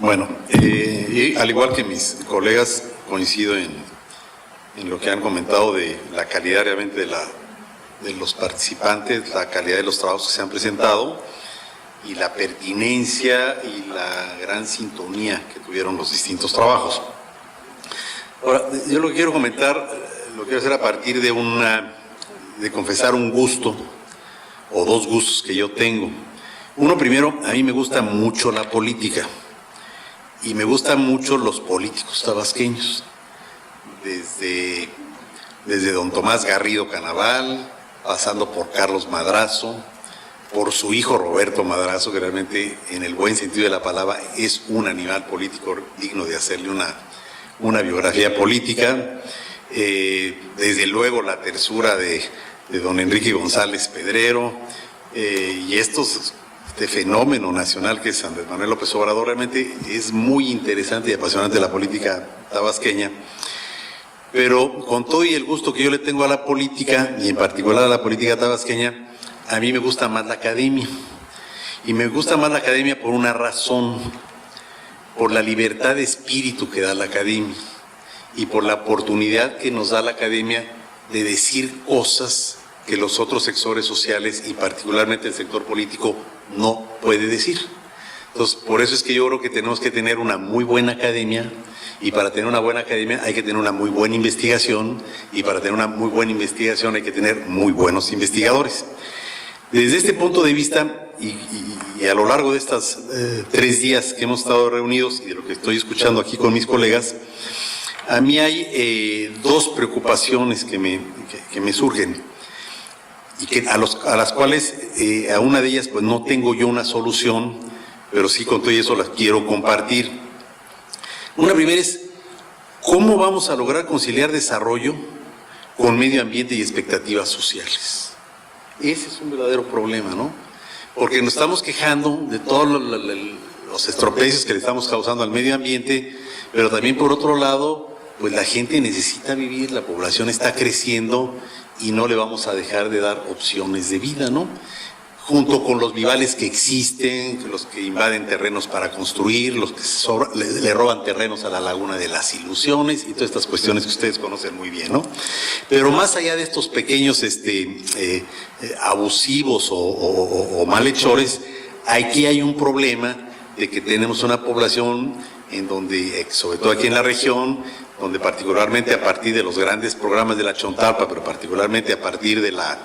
Bueno, al igual que mis colegas, coincido en lo que han comentado de la calidad realmente de los participantes, la calidad de los trabajos que se han presentado y la pertinencia y la gran sintonía que tuvieron los distintos trabajos. Ahora, yo lo que quiero comentar, lo quiero hacer a partir de confesar un gusto o dos gustos que yo tengo. Uno, primero, a mí me gusta mucho la política y me gustan mucho los políticos tabasqueños, desde don Tomás Garrido Canaval, pasando por Carlos Madrazo, por su hijo Roberto Madrazo, que realmente en el buen sentido de la palabra es un animal político digno de hacerle una biografía política, desde luego la tersura de don Enrique González Pedrero, y este fenómeno nacional que es Andrés Manuel López Obrador. Realmente es muy interesante y apasionante la política tabasqueña, pero con todo y el gusto que yo le tengo a la política, y en particular a la política tabasqueña, a mí me gusta más la academia, y me gusta más la academia por una razón: por la libertad de espíritu que da la academia y por la oportunidad que nos da la academia de decir cosas que los otros sectores sociales y particularmente el sector político no puede decir. Entonces, por eso es que yo creo que tenemos que tener una muy buena academia, y para tener una buena academia hay que tener una muy buena investigación, y para tener una muy buena investigación hay que tener muy buenos investigadores. Desde este punto de vista, y a lo largo de estos 3 días que hemos estado reunidos y de lo que estoy escuchando aquí con mis colegas, a mí hay 2 preocupaciones que me surgen, y a las cuales a una de ellas pues no tengo yo una solución, pero sí con todo eso las quiero compartir. Una primera es: ¿cómo vamos a lograr conciliar desarrollo con medio ambiente y expectativas sociales? Ese es un verdadero problema, ¿no? Porque nos estamos quejando de todos los estropicios que le estamos causando al medio ambiente, pero también por otro lado, pues la gente necesita vivir, la población está creciendo y no le vamos a dejar de dar opciones de vida, ¿no? Junto con los vivales que existen, los que invaden terrenos para construir, los que le roban terrenos a la Laguna de las Ilusiones y todas estas cuestiones que ustedes conocen muy bien, ¿no? Pero más allá de estos pequeños abusivos o malhechores, aquí hay un problema de que tenemos una población en donde, sobre todo aquí en la región, donde particularmente a partir de los grandes programas de la Chontalpa, pero particularmente a partir de la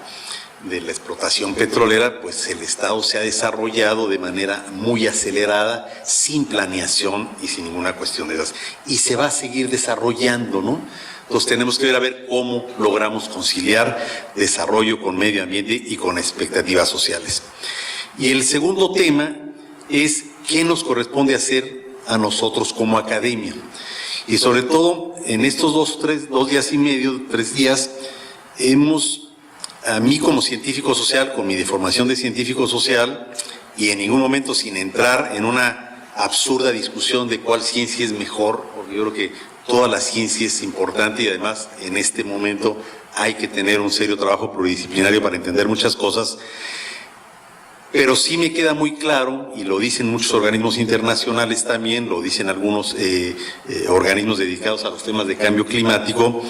explotación petrolera, pues el Estado se ha desarrollado de manera muy acelerada, sin planeación y sin ninguna cuestión de esas. Y se va a seguir desarrollando, ¿no? Entonces tenemos que ver a ver cómo logramos conciliar desarrollo con medio ambiente y con expectativas sociales. Y el segundo tema es qué nos corresponde hacer a nosotros como academia. Y sobre todo en estos 2 días y medio, 3 días, a mí como científico social, con mi deformación de científico social, y en ningún momento sin entrar en una absurda discusión de cuál ciencia es mejor, porque yo creo que toda la ciencia es importante y además en este momento hay que tener un serio trabajo pluridisciplinario para entender muchas cosas, pero sí me queda muy claro, y lo dicen muchos organismos internacionales también, lo dicen algunos organismos dedicados a los temas de cambio climático,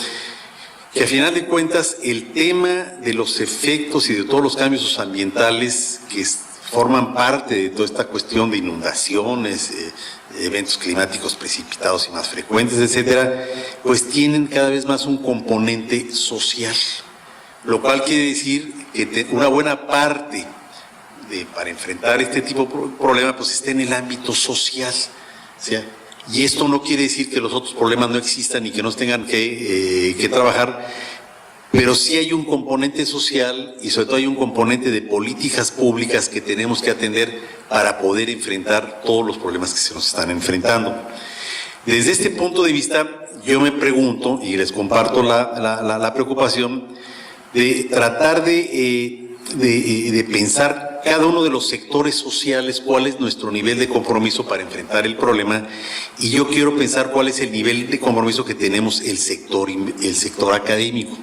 que a final de cuentas el tema de los efectos y de todos los cambios ambientales que forman parte de toda esta cuestión de inundaciones, eventos climáticos precipitados y más frecuentes, etcétera, pues tienen cada vez más un componente social, lo cual quiere decir que una buena parte para enfrentar este tipo de problema pues está en el ámbito social, o sea, y esto no quiere decir que los otros problemas no existan y que no tengan que trabajar, pero sí hay un componente social y sobre todo hay un componente de políticas públicas que tenemos que atender para poder enfrentar todos los problemas que se nos están enfrentando. Desde este punto de vista, yo me pregunto, y les comparto la preocupación, de tratar de pensar cada uno de los sectores sociales cuál es nuestro nivel de compromiso para enfrentar el problema, y yo quiero pensar cuál es el nivel de compromiso que tenemos el sector académico.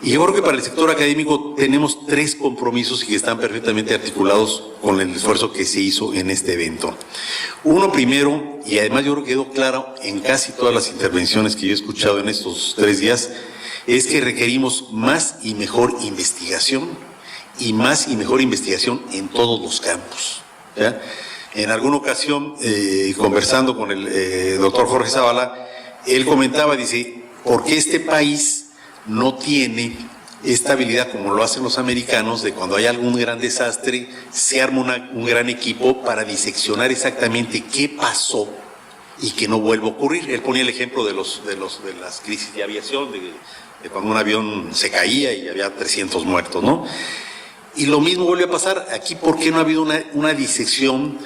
Y yo creo que para el sector académico tenemos 3 compromisos y que están perfectamente articulados con el esfuerzo que se hizo en este evento. Uno primero, y además yo creo que quedó claro en casi todas las intervenciones que yo he escuchado en estos 3 días, es que requerimos más y mejor investigación y más y mejor investigación en todos los campos, ¿ya? En alguna ocasión, conversando con el doctor Jorge Zavala, él comentaba, dice, ¿por qué este país no tiene esta habilidad como lo hacen los americanos de cuando hay algún gran desastre, se arma un gran equipo para diseccionar exactamente qué pasó y que no vuelva a ocurrir? Él ponía el ejemplo de las crisis de aviación, de cuando un avión se caía y había 300 muertos, ¿no? Y lo mismo vuelve a pasar aquí. ¿Por qué no ha habido una disección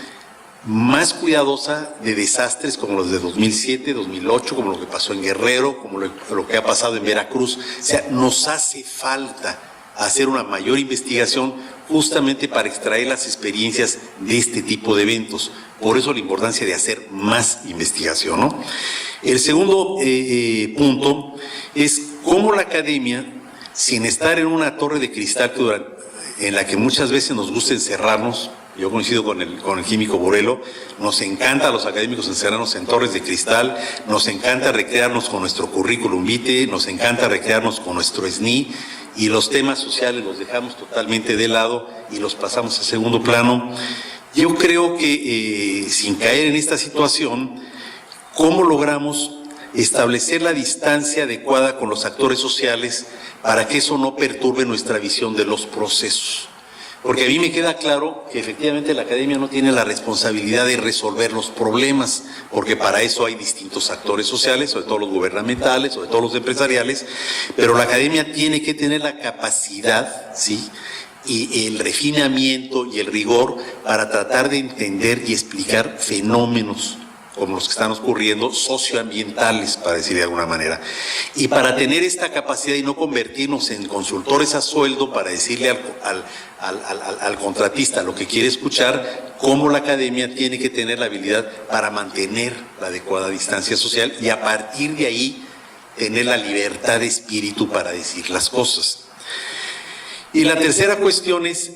más cuidadosa de desastres como los de 2007, 2008, como lo que pasó en Guerrero, como lo que ha pasado en Veracruz? O sea, nos hace falta hacer una mayor investigación justamente para extraer las experiencias de este tipo de eventos. Por eso la importancia de hacer más investigación, ¿no? El segundo punto es cómo la academia, sin estar en una torre de cristal en la que muchas veces nos gusta encerrarnos. Yo coincido con el químico Borelo, nos encanta a los académicos encerrarnos en torres de cristal, nos encanta recrearnos con nuestro currículum vitae, nos encanta recrearnos con nuestro SNI, y los temas sociales los dejamos totalmente de lado y los pasamos a segundo plano. Yo creo que sin caer en esta situación, ¿cómo logramos establecer la distancia adecuada con los actores sociales para que eso no perturbe nuestra visión de los procesos? Porque a mí me queda claro que efectivamente la academia no tiene la responsabilidad de resolver los problemas, porque para eso hay distintos actores sociales, sobre todo los gubernamentales, sobre todo los empresariales, pero la academia tiene que tener la capacidad, ¿sí?, y el refinamiento y el rigor para tratar de entender y explicar fenómenos como los que están ocurriendo, socioambientales, para decir de alguna manera. Y para tener esta capacidad y no convertirnos en consultores a sueldo para decirle al contratista lo que quiere escuchar, cómo la academia tiene que tener la habilidad para mantener la adecuada distancia social y a partir de ahí tener la libertad de espíritu para decir las cosas. Y la tercera cuestión es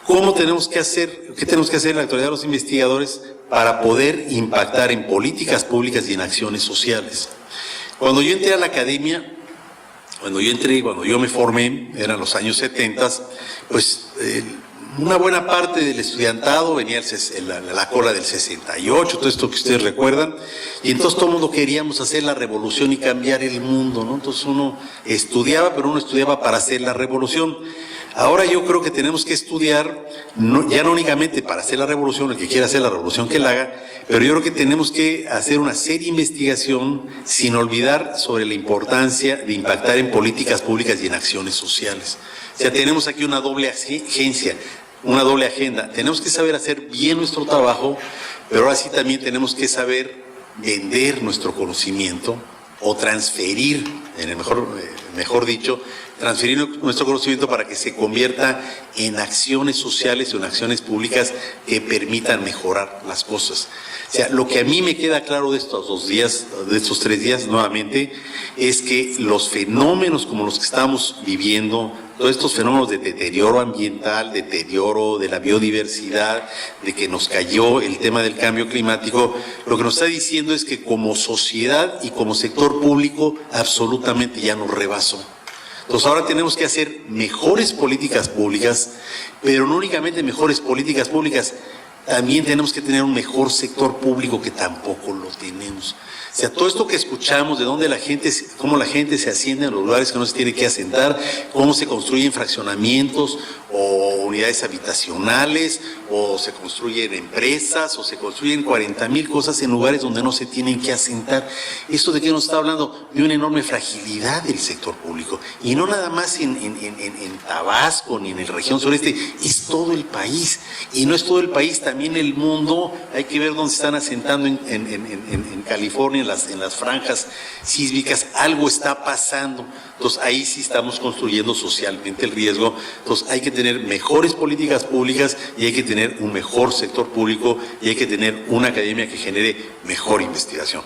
¿cómo tenemos que hacer, qué tenemos que hacer en la actualidad los investigadores para poder impactar en políticas públicas y en acciones sociales? Cuando yo entré a la academia, cuando yo me formé, eran los años 70, pues una buena parte del estudiantado venía la cola del 68, todo esto que ustedes recuerdan, y entonces todo el mundo queríamos hacer la revolución y cambiar el mundo, ¿no? Entonces uno estudiaba, pero uno estudiaba para hacer la revolución. Ahora yo creo que tenemos que estudiar, ya no únicamente para hacer la revolución, el que quiera hacer la revolución que la haga, pero yo creo que tenemos que hacer una seria investigación sin olvidar sobre la importancia de impactar en políticas públicas y en acciones sociales. O sea, tenemos aquí una doble agencia, una doble agenda. Tenemos que saber hacer bien nuestro trabajo, pero ahora sí también tenemos que saber vender nuestro conocimiento o transferir, mejor dicho, transferir nuestro conocimiento para que se convierta en acciones sociales o en acciones públicas que permitan mejorar las cosas. O sea, lo que a mí me queda claro de estos 2 días, de estos 3 días nuevamente, es que los fenómenos como los que estamos viviendo, todos estos fenómenos de deterioro ambiental, deterioro de la biodiversidad, de que nos cayó el tema del cambio climático, lo que nos está diciendo es que como sociedad y como sector público absolutamente ya nos rebasó. Entonces ahora tenemos que hacer mejores políticas públicas, pero no únicamente mejores políticas públicas, también tenemos que tener un mejor sector público que tampoco lo tenemos. O sea, todo esto que escuchamos de dónde cómo la gente se asciende en los lugares que no se tiene que asentar, cómo se construyen fraccionamientos o unidades habitacionales, o se construyen empresas, o se construyen 40,000 cosas en lugares donde no se tienen que asentar. ¿Esto de qué nos está hablando? De una enorme fragilidad del sector público. Y no nada más en Tabasco ni en la región sureste, es todo el país. Y no es todo el país, también el mundo. Hay que ver dónde se están asentando en California, en las franjas sísmicas. Algo está pasando. Entonces ahí sí estamos construyendo socialmente el riesgo. Entonces hay que tener mejores políticas públicas y hay que tener un mejor sector público y hay que tener una academia que genere mejor investigación.